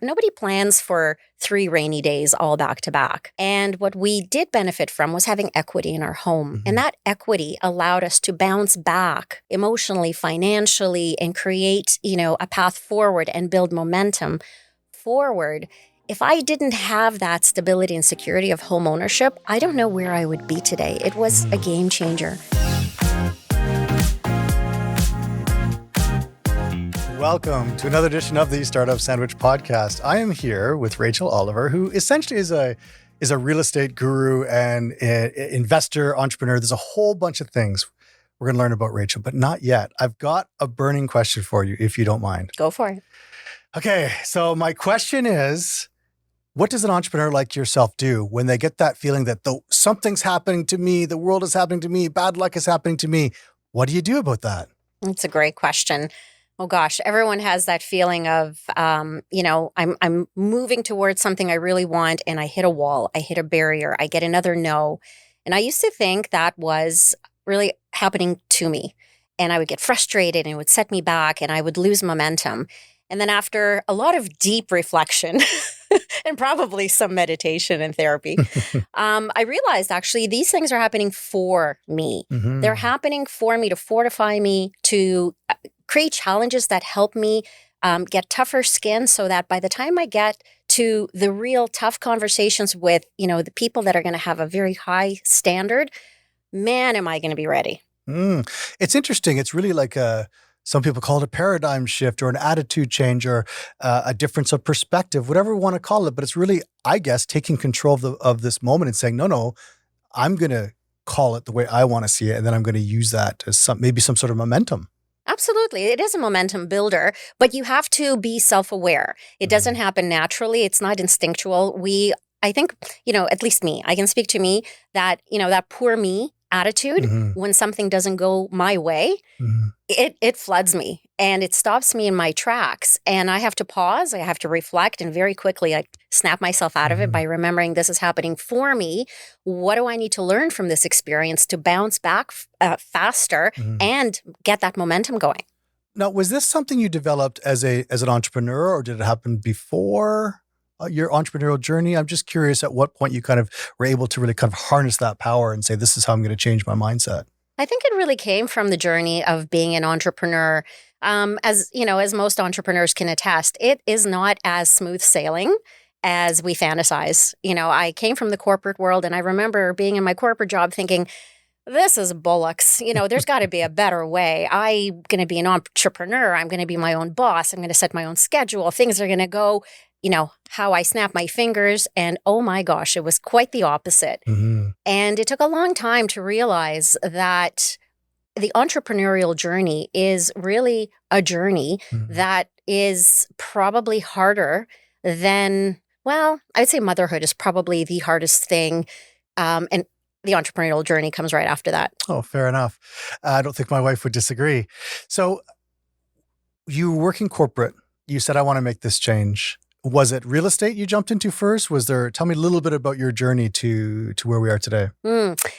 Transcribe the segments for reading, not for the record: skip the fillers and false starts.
Nobody plans for 3 rainy days all back to back. And what we did benefit from was having equity in our home. And that equity allowed us to bounce back emotionally, financially, and create, a path forward and build momentum forward. If I didn't have that stability and security of home ownership, I don't know where I would be today. It was a game changer. Welcome to another edition of the Startup Sandwich Podcast. I am here with Rachel Oliver, who essentially is a real estate guru and investor, entrepreneur. There's a whole bunch of things we're going to learn about Rachel, but not yet. I've got a burning question for you, if you don't mind. Go for it. Okay, so my question is, what does an entrepreneur like yourself do when they get that feeling that something's happening to me, the world is happening to me, bad luck is happening to me? What do you do about that? That's a great question. Oh gosh, everyone has that feeling of, I'm moving towards something I really want and I hit a wall, I hit a barrier, I get another no. And I used to think that was really happening to me. And I would get frustrated and it would set me back and I would lose momentum. And then after a lot of deep reflection and probably some meditation and therapy, I realized actually these things are happening for me. Mm-hmm. They're happening for me to fortify me, to create challenges that help me get tougher skin so that by the time I get to the real tough conversations with, the people that are going to have a very high standard, man, am I going to be ready. It's interesting. It's really like some people call it a paradigm shift or an attitude change or a difference of perspective, whatever we want to call it. But it's really, I guess, taking control of this moment and saying, no, I'm going to call it the way I want to see it. And then I'm going to use that as maybe some sort of momentum. Absolutely. It is a momentum builder, but you have to be self-aware. It doesn't happen naturally. It's not instinctual. I think, at least me, I can speak to me that, that poor me attitude, when something doesn't go my way, it floods me and it stops me in my tracks. And I have to pause, I have to reflect and very quickly snap myself out of it by remembering this is happening for me. What do I need to learn from this experience to bounce back faster and get that momentum going? Now, was this something you developed as an entrepreneur or did it happen before your entrepreneurial journey? I'm just curious at what point you kind of were able to really kind of harness that power and say, this is how I'm going to change my mindset. I think it really came from the journey of being an entrepreneur. As most entrepreneurs can attest, it is not as smooth sailing as we fantasize. I came from the corporate world and I remember being in my corporate job thinking, this is bullocks. There's got to be a better way. I'm going to be an entrepreneur. I'm going to be my own boss. I'm going to set my own schedule. Things are going to go how I snap my fingers. And oh my gosh, it was quite the opposite. And it took a long time to realize that the entrepreneurial journey is really a journey that is probably harder than, I'd say motherhood is probably the hardest thing. And the entrepreneurial journey comes right after that. Oh, fair enough. I don't think my wife would disagree. So you were working corporate. You said, I want to make this change. Was it real estate you jumped into first? Tell me a little bit about your journey to where we are today.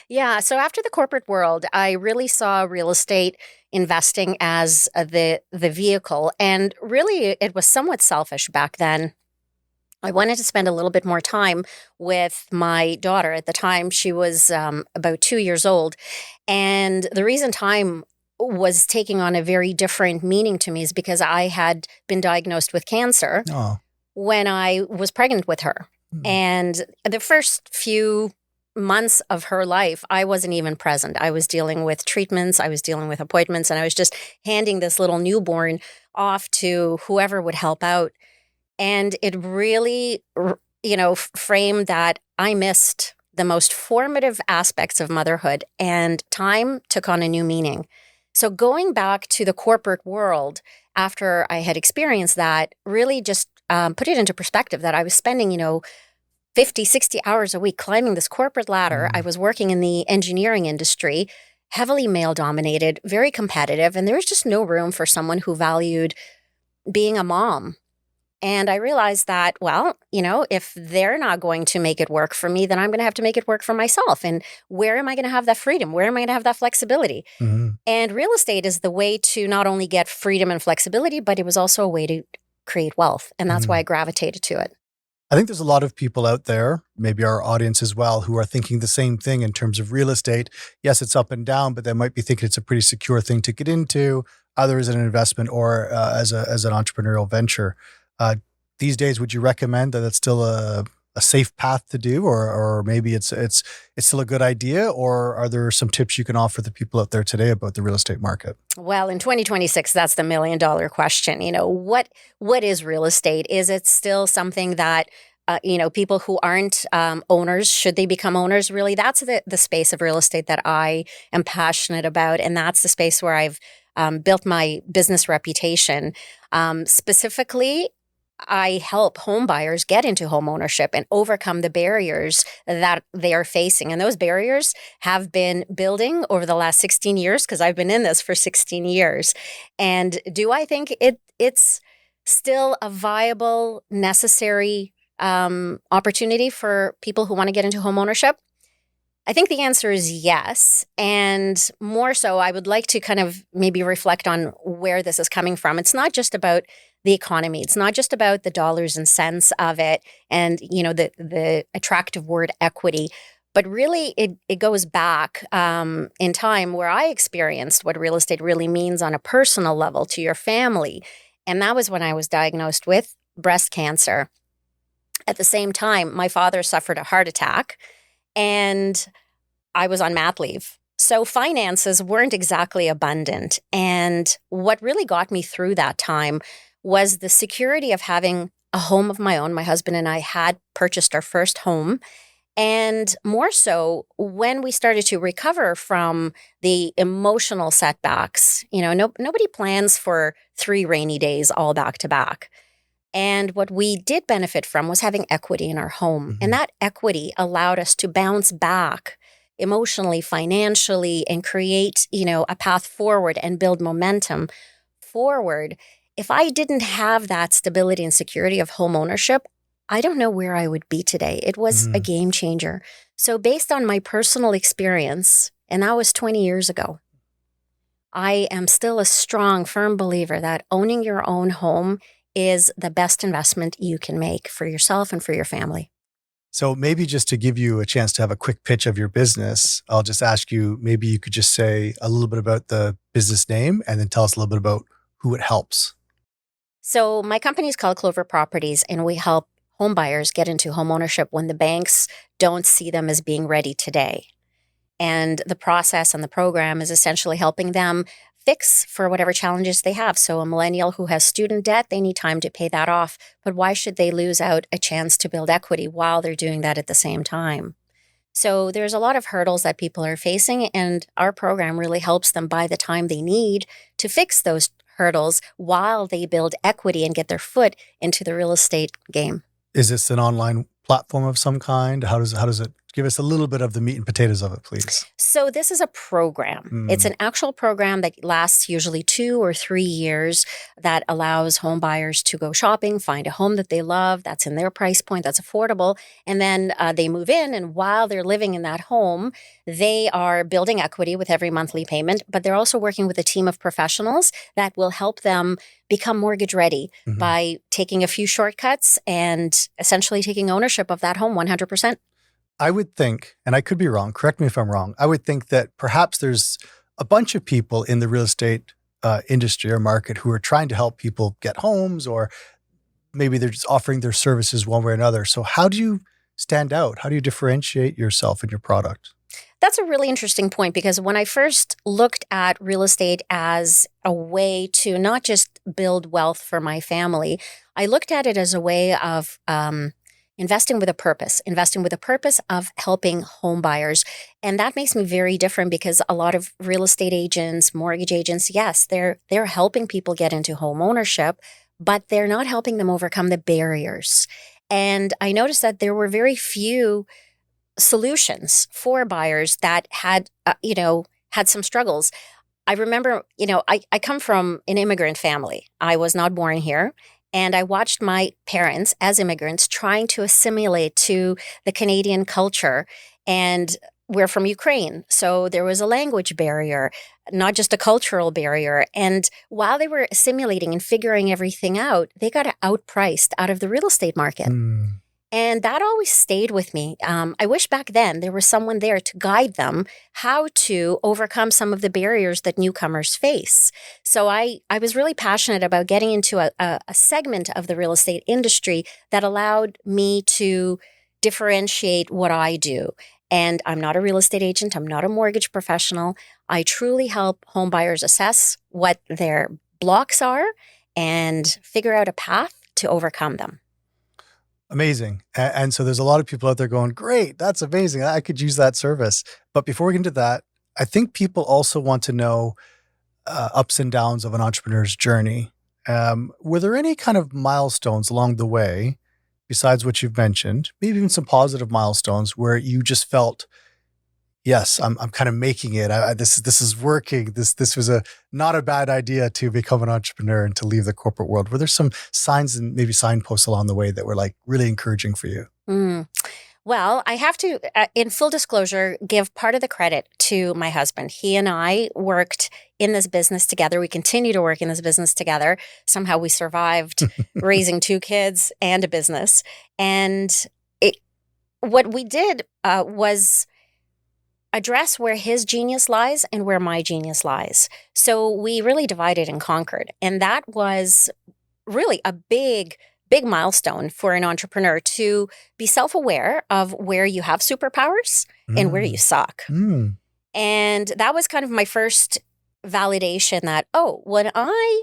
Yeah. So after the corporate world, I really saw real estate investing as the vehicle. And really, it was somewhat selfish back then. I wanted to spend a little bit more time with my daughter. At the time, she was about 2 years old. And the reason time was taking on a very different meaning to me is because I had been diagnosed with cancer. Oh. When I was pregnant with her. And the first few months of her life, I wasn't even present. I was dealing with treatments, I was dealing with appointments, and I was just handing this little newborn off to whoever would help out. And it really, framed that I missed the most formative aspects of motherhood, and time took on a new meaning. So going back to the corporate world after I had experienced that really just put it into perspective that I was spending, 50, 60 hours a week climbing this corporate ladder. I was working in the engineering industry, heavily male dominated, very competitive, and there was just no room for someone who valued being a mom. And I realized that, if they're not going to make it work for me, then I'm going to have to make it work for myself. And where am I going to have that freedom? Where am I going to have that flexibility? And real estate is the way to not only get freedom and flexibility, but it was also a way to create wealth. And that's why Mhm. I gravitated to it. I think there's a lot of people out there, maybe our audience as well, who are thinking the same thing in terms of real estate. Yes, it's up and down, but they might be thinking it's a pretty secure thing to get into, either as an investment or as an entrepreneurial venture. Uh, these days, would you recommend that it's still a safe path to do, or maybe it's still a good idea, or are there some tips you can offer the people out there today about the real estate market? Well, in 2026, that's the $1 million question. What is real estate? Is it still something that people who aren't owners, should they become owners? Really, that's the space of real estate that I am passionate about, and that's the space where I've built my business reputation. Specifically, I help home buyers get into home ownership and overcome the barriers that they are facing. And those barriers have been building over the last 16 years because I've been in this for 16 years. And do I think it's still a viable, necessary opportunity for people who want to get into home ownership? I think the answer is yes. And more so, I would like to kind of maybe reflect on where this is coming from. It's not just about the economy. It's not just about the dollars and cents of it and, the attractive word equity. But really, it goes back in time where I experienced what real estate really means on a personal level to your family. And that was when I was diagnosed with breast cancer. At the same time, my father suffered a heart attack and I was on mat leave. So finances weren't exactly abundant. And what really got me through that time was the security of having a home of my own. My husband and I had purchased our first home. And more so, when we started to recover from the emotional setbacks, nobody plans for 3 rainy days all back to back. And what we did benefit from was having equity in our home. And Mhm. that equity allowed us to bounce back emotionally, financially, and create, a path forward and build momentum forward. If I didn't have that stability and security of home ownership, I don't know where I would be today. It was a Mhm. game changer. So, based on my personal experience, and that was 20 years ago, I am still a strong, firm believer that owning your own home is the best investment you can make for yourself and for your family. So maybe just to give you a chance to have a quick pitch of your business, I'll just ask you, maybe you could just say a little bit about the business name and then tell us a little bit about who it helps. So, my company is called Clover Properties, and we help home buyers get into home ownership when the banks don't see them as being ready today. And the process and the program is essentially helping them fix for whatever challenges they have. So, a millennial who has student debt, they need time to pay that off. But why should they lose out a chance to build equity while they're doing that at the same time? So, there's a lot of hurdles that people are facing, and our program really helps them buy the time they need to fix those hurdles while they build equity and get their foot into the real estate game. Is this an online platform of some kind? How does it give us a little bit of the meat and potatoes of it, please? So, this is a program. It's Mm. an actual program that lasts usually 2 or 3 years that allows home buyers to go shopping, find a home that they love, that's in their price point, that's affordable. And then they move in. And while they're living in that home, they are building equity with every monthly payment, but they're also working with a team of professionals that will help them become mortgage ready Mhm. by taking a few shortcuts and essentially taking ownership of that home 100%. I would think, and I could be wrong, correct me if I'm wrong. I would think that perhaps there's a bunch of people in the real estate industry or market who are trying to help people get homes, or maybe they're just offering their services one way or another. So how do you stand out? How do you differentiate yourself and your product? That's a really interesting point because when I first looked at real estate as a way to not just build wealth for my family, I looked at it as a way of investing with a purpose of helping home buyers. And that makes me very different because a lot of real estate agents, mortgage agents, yes, they're helping people get into home ownership, but they're not helping them overcome the barriers. And I noticed that there were very few solutions for buyers that had some struggles. I remember, I come from an immigrant family. I was not born here. And I watched my parents as immigrants trying to assimilate to the Canadian culture. And we're from Ukraine, so there was a language barrier, not just a cultural barrier. And while they were assimilating and figuring everything out, they got outpriced out of the real estate market. Mm. And that always stayed with me. I wish back then there was someone there to guide them how to overcome some of the barriers that newcomers face. So I was really passionate about getting into a segment of the real estate industry that allowed me to differentiate what I do. And I'm not a real estate agent. I'm not a mortgage professional. I truly help home buyers assess what their blocks are and figure out a path to overcome them. Amazing. And so there's a lot of people out there going, great, that's amazing. I could use that service. But before we get into that, I think people also want to know ups and downs of an entrepreneur's journey. Were there any kind of milestones along the way, besides what you've mentioned, maybe even some positive milestones where you just felt, yes, I'm kind of making it. This is working. This was not a bad idea to become an entrepreneur and to leave the corporate world. Were there some signs and maybe signposts along the way that were like really encouraging for you? Well, I have to, in full disclosure, give part of the credit to my husband. He and I worked in this business together. We continue to work in this business together. Somehow we survived raising 2 kids and a business. And what we did was address where his genius lies and where my genius lies. So we really divided and conquered. And that was really a big milestone for an entrepreneur to be self-aware of where you have superpowers and where you suck. And that was kind of my first validation that, oh, when I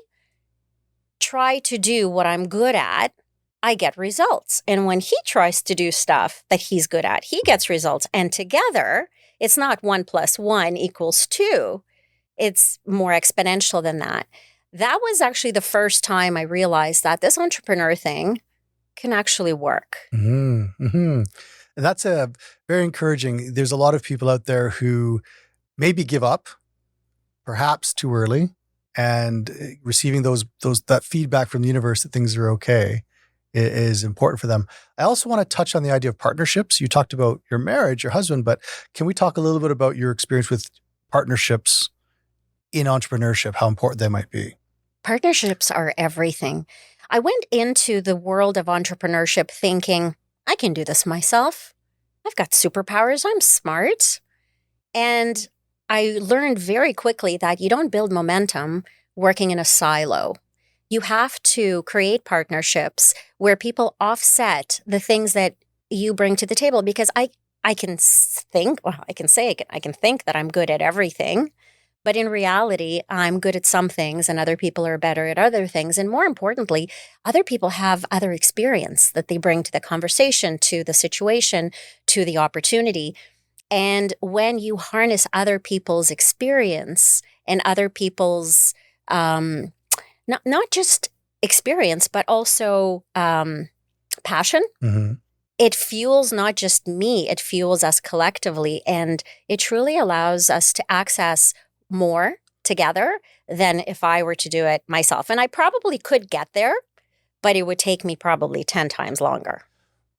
try to do what I'm good at, I get results. And when he tries to do stuff that he's good at, he gets results. And together, it's not 1 + 1 = 2. It's more exponential than that. That was actually the first time I realized that this entrepreneur thing can actually work. And that's very encouraging. There's a lot of people out there who maybe give up, perhaps too early, and receiving that feedback from the universe that things are okay is important for them. I also want to touch on the idea of partnerships. You talked about your marriage, your husband, but can we talk a little bit about your experience with partnerships in entrepreneurship, how important they might be? Partnerships are everything. I went into the world of entrepreneurship thinking, I can do this myself. I've got superpowers. I'm smart. And I learned very quickly that you don't build momentum working in a silo. You have to create partnerships where people offset the things that you bring to the table, because I can think, well, I can think that I'm good at everything, but in reality, I'm good at some things and other people are better at other things. And more importantly, other people have other experience that they bring to the conversation, to the situation, to the opportunity. And when you harness other people's experience and other people's not just experience, but also passion. It fuels not just me, it fuels us collectively. And it truly allows us to access more together than if I were to do it myself. And I probably could get there, but it would take me probably 10 times longer.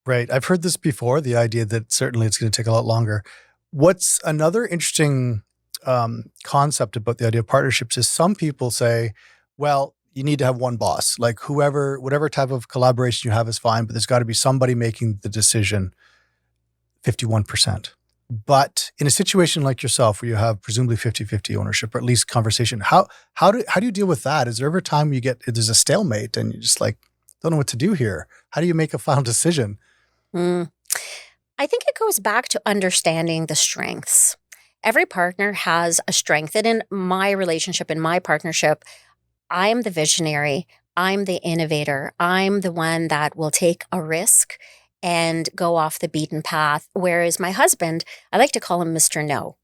Right. I've heard this before, the idea that certainly it's going to take a lot longer. What's another interesting concept about the idea of partnerships is some people say, well, you need to have one boss, like whatever type of collaboration you have is fine, but there's got to be somebody making the decision 51%. But in a situation like yourself, where you have presumably 50-50 ownership, or at least conversation, how do you deal with that? Is there ever a time there's a stalemate and you're just like, don't know what to do here? How do you make a final decision? I think it goes back to understanding the strengths. Every partner has a strength. And in my relationship, in my partnership, I'm the visionary. I'm the innovator. I'm the one that will take a risk and go off the beaten path. Whereas my husband, I like to call him Mr. No.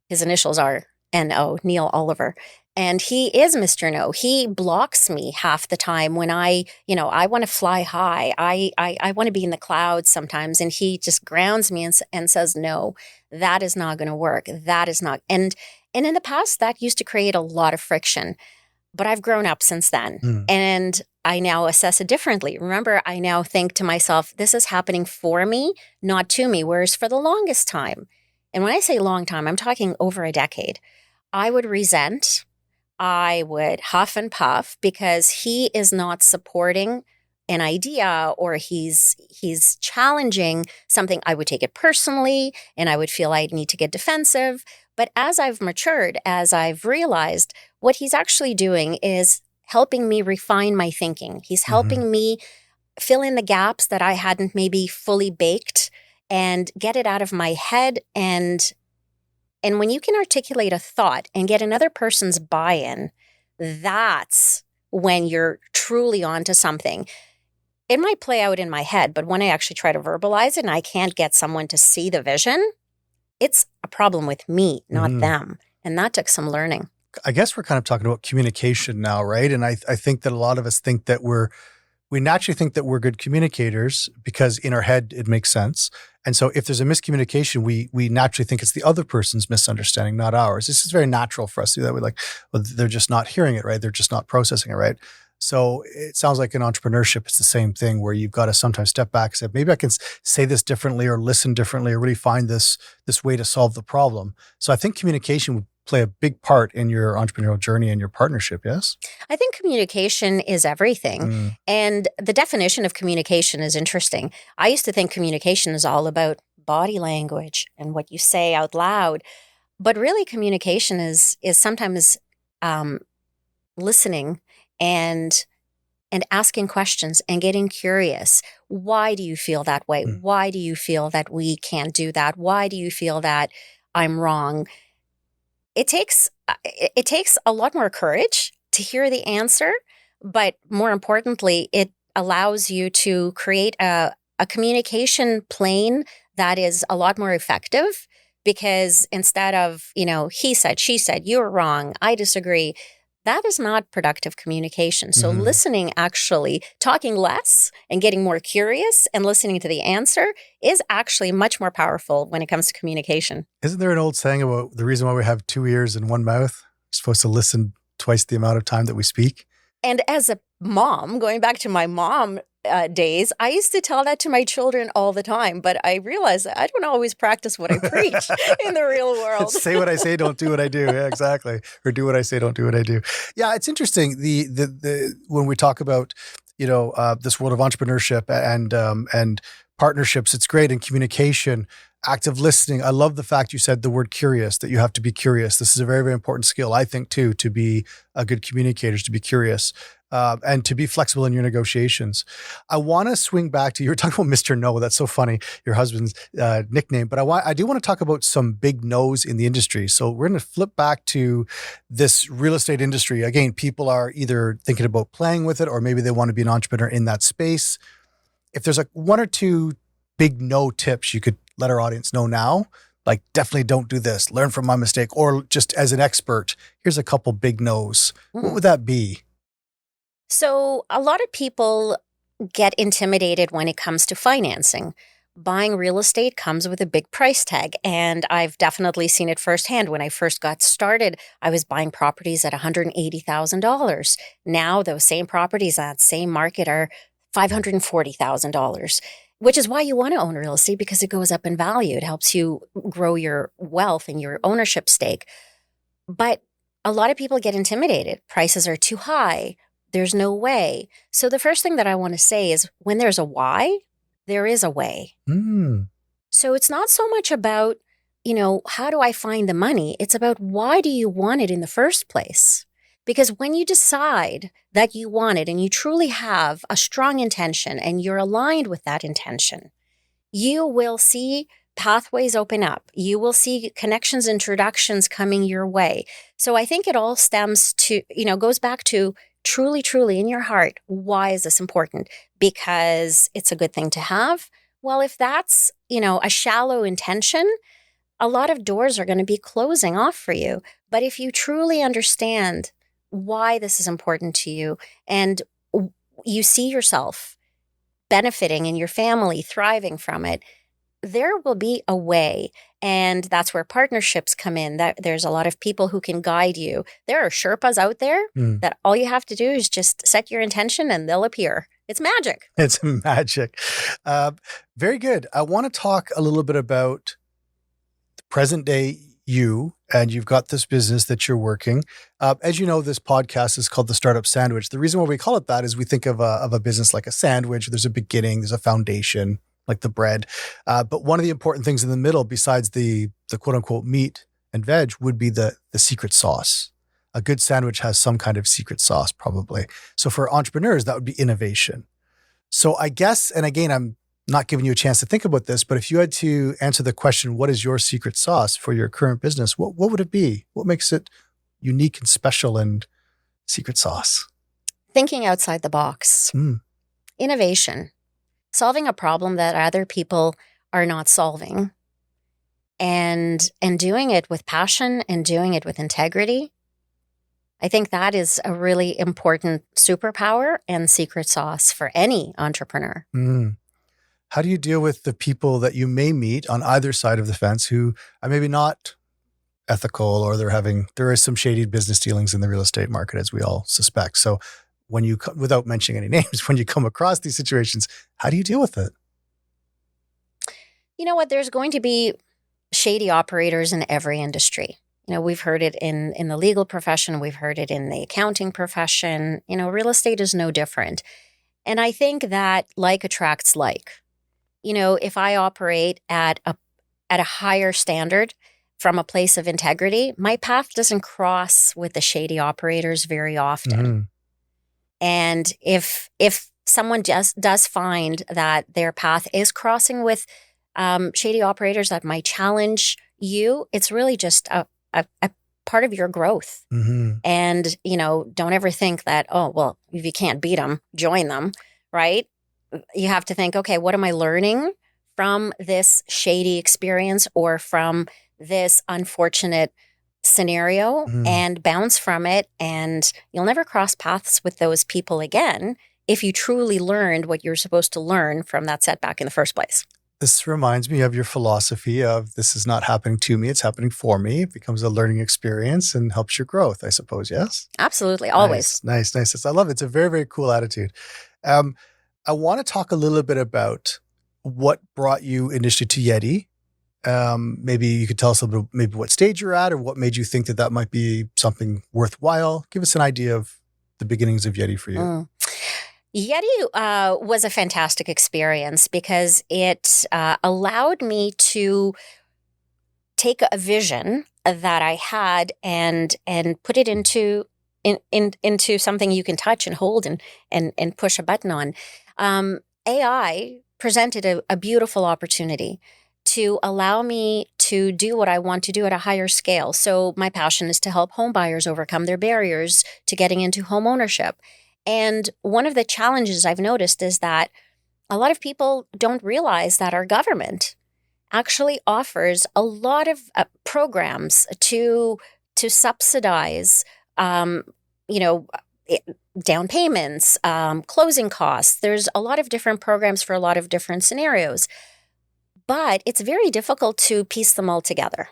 His initials are N-O, Neil Oliver. And he is Mr. No. He blocks me half the time when I want to fly high. I want to be in the clouds sometimes. And he just grounds me and says, no, that is not going to work. That is not. And in the past, that used to create a lot of friction. But I've grown up since then, and I now assess it differently. Remember, I now think to myself, this is happening for me, not to me. Whereas for the longest time, And when I say long time, I'm talking over a decade. I would resent, I would huff and puff because he is not supporting an idea, or he's challenging something. I would take it personally and I would feel I need to get defensive. But as I've matured, as I've realized, what he's actually doing is helping me refine my thinking. He's Hmm. helping me fill in the gaps that I hadn't maybe fully baked and get it out of my head. And when you can articulate a thought and get another person's buy-in, that's when you're truly onto something. It might play out in my head, but when I actually try to verbalize it and I can't get someone to see the vision, it's a problem with me, not Hmm. them. And that took some learning. I guess we're kind of talking about communication now, right? And I think that a lot of us think that we naturally think that we're good communicators because in our head it makes sense. And so if there's a miscommunication, we naturally think it's the other person's misunderstanding, not ours. This is very natural for us to do that. We're like, well, they're just not hearing it right. They're just not processing it right. So it sounds like in entrepreneurship, it's the same thing where you've got to sometimes step back and say, maybe I can say this differently or listen differently or really find this way to solve the problem. So I think communication would play a big part in your entrepreneurial journey and your partnership. Yes. I think communication is everything. Mm. And the definition of communication is interesting. I used to think communication is all about body language and what you say out loud. But really, communication is sometimes um, listening and asking questions and getting curious. Why do you feel that way? Mm. Why do you feel that we can't do that? Why do you feel that I'm wrong? It takes a lot more courage to hear the answer, but more importantly, it allows you to create a communication plane that is a lot more effective, because instead of, he said, she said, you're wrong, I disagree, that is not productive communication. So Mhm. listening, actually talking less and getting more curious and listening to the answer, is actually much more powerful when it comes to communication. Isn't there an old saying about the reason why we have two ears and one mouth? We're supposed to listen twice the amount of time that we speak. And as a mom, going back to my mom days, I used to tell that to my children all the time. But I realized that I don't always practice what I preach in the real world. Say what I say, don't do what I do. Yeah, exactly. Or do what I say, don't do what I do. Yeah, it's interesting. The when we talk about this world of entrepreneurship and partnerships, it's great in communication, active listening. I love the fact you said the word curious. That you have to be curious. This is a very, very important skill, I think, too, to be a good communicator, is to be curious. And to be flexible in your negotiations. I want to swing back to, you were talking about Mr. No. That's so funny, your husband's nickname. But I do want to talk about some big no's in the industry. So we're going to flip back to this real estate industry. Again, people are either thinking about playing with it or maybe they want to be an entrepreneur in that space. If there's like one or two big no tips you could let our audience know now, like definitely don't do this, learn from my mistake, or just as an expert, here's a couple big no's. What would that be? So, a lot of people get intimidated when it comes to financing. Buying real estate comes with a big price tag, and I've definitely seen it firsthand. When I first got started, I was buying properties at $180,000. Now, those same properties at same market are $540,000, which is why you want to own real estate, because it goes up in value. It helps you grow your wealth and your ownership stake. But a lot of people get intimidated. Prices are too high. There's no way. So the first thing that I want to say is, when there's a why, there is a way. Mm. So it's not so much about, how do I find the money? It's about, why do you want it in the first place? Because when you decide that you want it and you truly have a strong intention and you're aligned with that intention, you will see pathways open up. You will see connections, introductions coming your way. So I think it all stems to, goes back to, truly, truly in your heart, why is this important? Because it's a good thing to have. Well, if that's, a shallow intention, a lot of doors are going to be closing off for you. But if you truly understand why this is important to you, and you see yourself benefiting and your family thriving from it, there will be a way. And that's where partnerships come in. That there's a lot of people who can guide you. There are Sherpas out there Mm. that all you have to do is just set your intention and they'll appear. It's magic. It's magic. Uh, Very good. I want to talk a little bit about present day you, and you've got this business that you're working. As you know, this podcast is called The Startup Sandwich. The reason why we call it that is we think of a business like a sandwich. There's a beginning, there's a foundation, like the bread. But one of the important things in the middle, besides the quote unquote meat and veg, would be the secret sauce. A good sandwich has some kind of secret sauce, probably. So for entrepreneurs, that would be innovation. So I guess, and again, I'm not giving you a chance to think about this, but if you had to answer the question, what is your secret sauce for your current business? What would it be? What makes it unique and special and secret sauce? Thinking outside the box. Innovation. Solving a problem that other people are not solving. And doing it with passion and doing it with integrity. I think that is a really important superpower and secret sauce for any entrepreneur. How do you deal with the people that you may meet on either side of the fence who are maybe not ethical, or there is some shady business dealings in the real estate market, as we all suspect. So when you, without mentioning any names, when you come across these situations, how do you deal with it? You know what? There's going to be shady operators in every industry. We've heard it in the legal profession. We've heard it in the accounting profession. Real estate is no different. And I think that like attracts like. If I operate at a higher standard from a place of integrity, my path doesn't cross with the shady operators very often. And if someone just does find that their path is crossing with shady operators that might challenge you, it's really just a part of your growth. And, don't ever think that, oh, well, if you can't beat them, join them, right? You have to think, okay, what am I learning from this shady experience or from this unfortunate scenario, and bounce from it. And you'll never cross paths with those people again if you truly learned what you're supposed to learn from that setback in the first place. This reminds me of your philosophy of this is not happening to me, it's happening for me. It becomes a learning experience and helps your growth, I suppose, yes? Absolutely, always. Nice. I love it. It's a very, very cool attitude. I want to talk a little bit about what brought you initially to YEDI. Maybe you could tell us a little bit, maybe what stage you're at, or what made you think that might be something worthwhile. Give us an idea of the beginnings of YEDI for you. YEDI was a fantastic experience because it allowed me to take a vision that I had and put it into something you can touch and hold and push a button on. AI presented a beautiful opportunity to allow me to do what I want to do at a higher scale. So my passion is to help home buyers overcome their barriers to getting into home ownership. And one of the challenges I've noticed is that a lot of people don't realize that our government actually offers a lot of programs to subsidize, down payments, closing costs. There's a lot of different programs for a lot of different scenarios, but it's very difficult to piece them all together.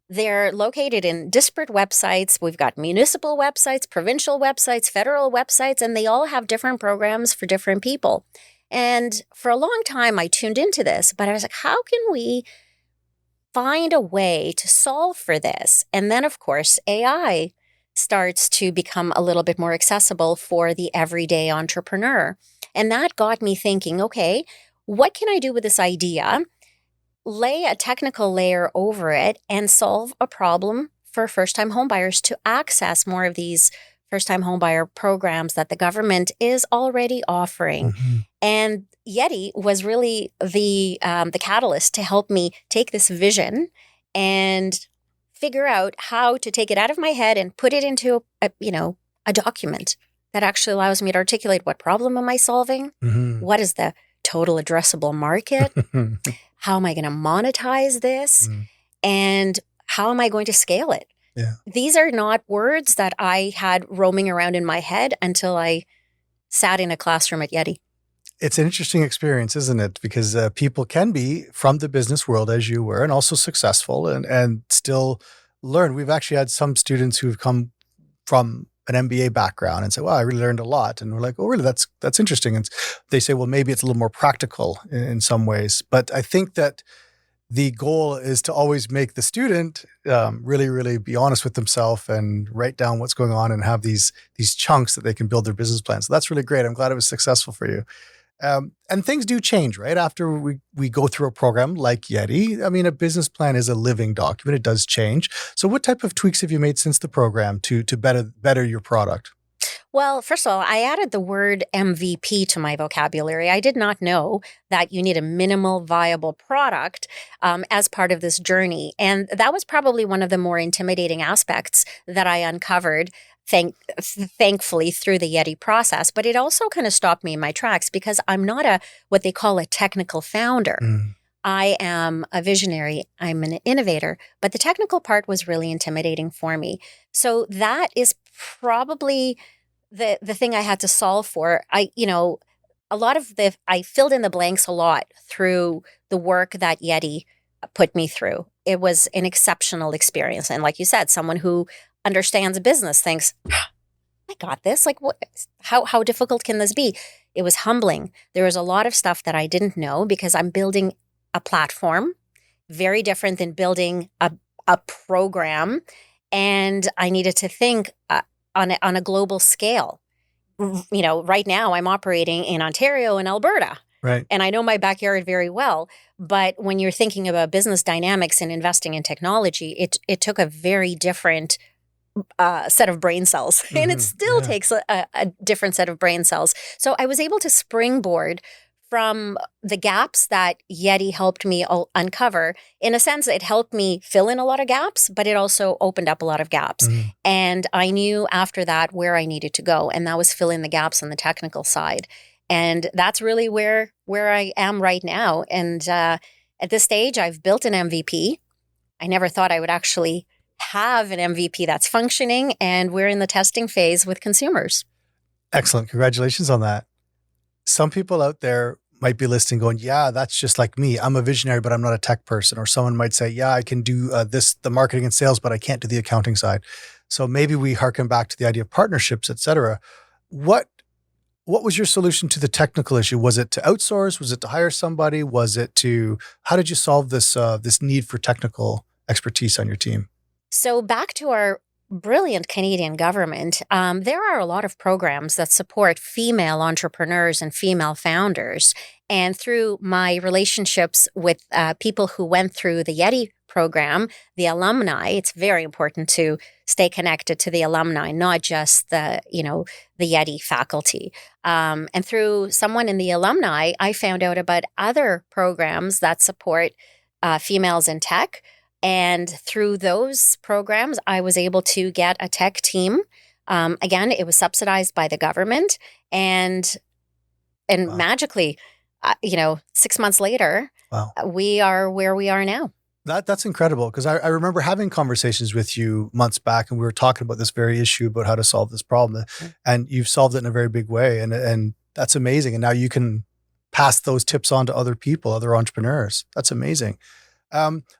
They're located in disparate websites. We've got municipal websites, provincial websites, federal websites, and they all have different programs for different people. And for a long time, I tuned into this, but I was like, how can we find a way to solve for this? And then, of course, AI starts to become a little bit more accessible for the everyday entrepreneur. And that got me thinking, okay, what can I do with this idea? Lay a technical layer over it and solve a problem for first-time homebuyers to access more of these first-time homebuyer programs that the government is already offering. And YEDI was really the catalyst to help me take this vision and figure out how to take it out of my head and put it into a document that actually allows me to articulate what problem am I solving? What is the total addressable market? How am I going to monetize this? And how am I going to scale it? These are not words that I had roaming around in my head until I sat in a classroom at YEDI. It's an interesting experience, isn't it? Because people can be from the business world, as you were, and also successful and still learn. We've actually had some students who've come from an MBA background and say, wow, I really learned a lot. And we're like, oh, really? That's interesting. And they say, well, maybe it's a little more practical in some ways. But I think that the goal is to always make the student really, really be honest with themselves and write down what's going on and have these chunks that they can build their business plan. So that's really great. I'm glad it was successful for you. And things do change, right? After we go through a program like YEDI, I mean, a business plan is a living document. It does change. So what type of tweaks have you made since the program to better your product? Well, first of all, I added the word MVP to my vocabulary. I did not know that you need a minimal viable product as part of this journey. And that was probably one of the more intimidating aspects that I uncovered. Thankfully through the YEDI process, but it also kind of stopped me in my tracks because I'm not what they call a technical founder. Mm. I am a visionary. I'm an innovator, but the technical part was really intimidating for me. So that is probably the thing I had to solve for. I filled in the blanks a lot through the work that YEDI put me through. It was an exceptional experience. And like you said, someone who understands business thinks, I got this. Like, what? How difficult can this be? It was humbling. There was a lot of stuff that I didn't know because I'm building a platform, very different than building a program. And I needed to think on a global scale. Right now I'm operating in Ontario and Alberta. Right. And I know my backyard very well. But when you're thinking about business dynamics and investing in technology, it took a very different set of brain cells. Mm-hmm. And it still takes a different set of brain cells. So I was able to springboard from the gaps that YEDI helped me uncover. In a sense, it helped me fill in a lot of gaps, but it also opened up a lot of gaps. Mm-hmm. And I knew after that where I needed to go, and that was fill in the gaps on the technical side. And that's really where I am right now. And at this stage, I've built an MVP. I never thought I would actually have an MVP that's functioning, and we're in the testing phase with consumers. Excellent. Congratulations on that. Some people out there might be listening going, yeah, that's just like me. I'm a visionary, but I'm not a tech person. Or someone might say, yeah, I can do the marketing and sales, but I can't do the accounting side. So maybe we harken back to the idea of partnerships, et cetera. What was your solution to the technical issue? Was it to outsource? Was it to hire somebody? How did you solve this need for technical expertise on your team? So back to our brilliant Canadian government, there are a lot of programs that support female entrepreneurs and female founders. And through my relationships with people who went through the YEDI program, the alumni, it's very important to stay connected to the alumni, not just the YEDI faculty. And through someone in the alumni, I found out about other programs that support females in tech. And through those programs, I was able to get a tech team. Again, it was subsidized by the government. And Wow. magically, 6 months later, Wow. We are where we are now. That's incredible, because I remember having conversations with you months back, and we were talking about this very issue about how to solve this problem. And you've solved it in a very big way. And that's amazing. And now you can pass those tips on to other people, other entrepreneurs. That's amazing.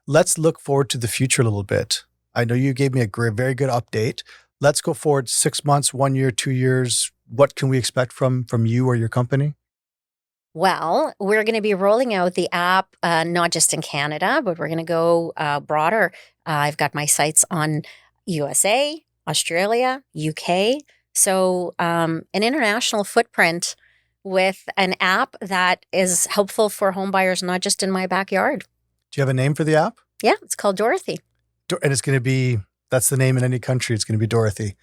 Let's look forward to the future a little bit. I know you gave me a very good update. Let's go forward 6 months, 1 year, 2 years. What can we expect from you or your company? Well, we're going to be rolling out the app, not just in Canada, but we're going to go broader. I've got my sites on USA, Australia, UK. So an international footprint with an app that is helpful for home buyers, not just in my backyard. Do you have a name for the app? Yeah, it's called Dorothy. And it's going to be, that's the name in any country. It's going to be Dorothy.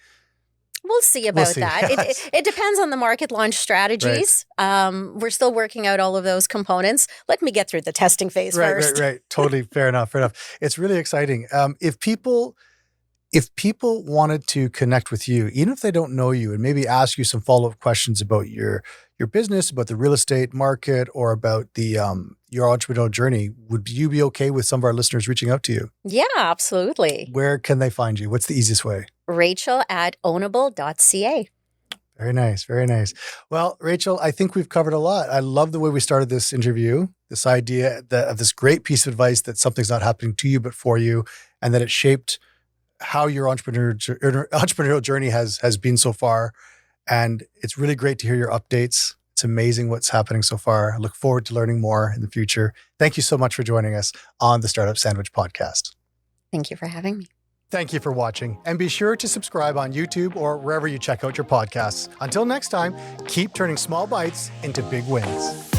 We'll see about that. Yes. It depends on the market launch strategies. Right. We're still working out all of those components. Let me get through the testing phase first. Right. Totally. Fair enough. It's really exciting. If people wanted to connect with you, even if they don't know you, and maybe ask you some follow-up questions about your business, about the real estate market, or about the your entrepreneurial journey, would you be okay with some of our listeners reaching out to you? Yeah, absolutely. Where can they find you? What's the easiest way? Rachel@ownable.ca. Very nice. Very nice. Well, Rachel, I think we've covered a lot. I love the way we started this interview, this idea of this great piece of advice that something's not happening to you, but for you, and that it shaped how your entrepreneurial journey has been so far. And it's really great to hear your updates. It's amazing what's happening so far. I look forward to learning more in the future. Thank you so much for joining us on the Startup Sandwich podcast. Thank you for having me. Thank you for watching, and be sure to subscribe on YouTube or wherever you check out your podcasts. Until next time, keep turning small bites into big wins.